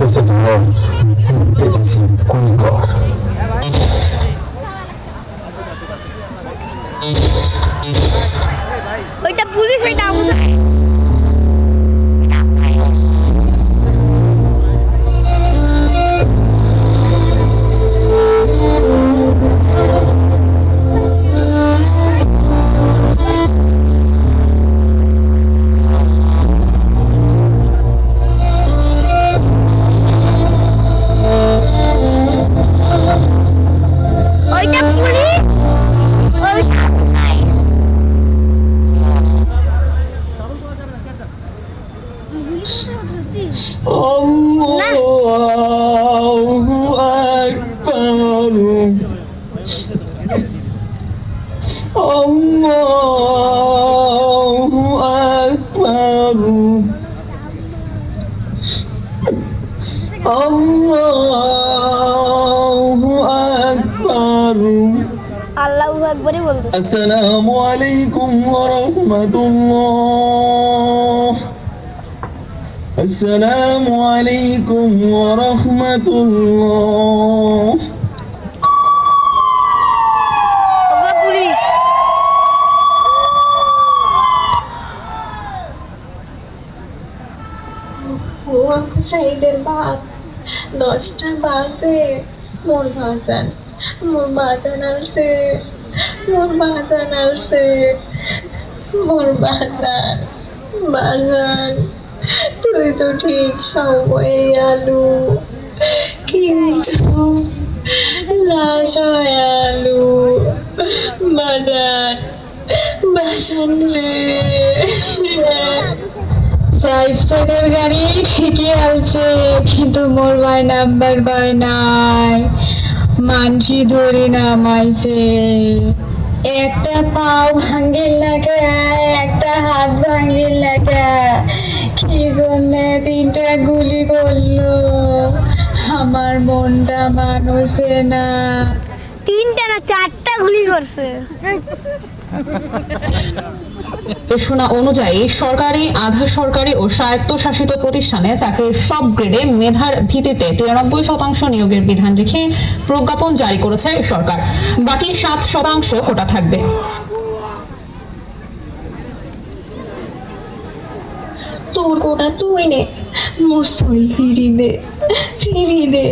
Procedimento Petricicunigor. ওইটা police ওইটা আবু ওইটা পুলিশ ওইটা Abu Saeed. Allahu Akbar. Allahu Akbar. Allahu Akbar. আল্লাহু আকবরই বলতেছে। Assalamu alaikum wa rahmatullah. Assalamu alaikum wa rahmatullah. ওগুলো পুলিশ। ও আবু সাইদের বাপ 10টা বাজে মোর বাজান আলছে মোর বাজান তুই তো ঠিক সময়ে আলু কিন্তু লাশ হয় আলু বাজান রে চাইস্তানের গাড়ি ঠিকই আছে কিন্তু মোর ভাই নাম্বার পায় নাই মানসি ধরে নামাইছে একটা পাও ভাঙ্গিল নাকে একটা হাত ভাঙ্গিল নাকে কি জন্য 3টা গুলি করলো আমার মনটা মানুষে না 3টা না 4টা গুলি করছে। নির্দেশনা অনুযায়ী সরকারি, আধা সরকারি ও স্বায়ত্তশাসিত প্রতিষ্ঠানে চাকরির সব গ্রেডে মেধার ভিত্তিতে 93% নিয়োগের বিধান রেখে প্রজ্ঞাপন জারি করেছে সরকার। বাকি 7% কোটা থাকবে। তোর কোটা তুই নে মোর সই ফিরি দে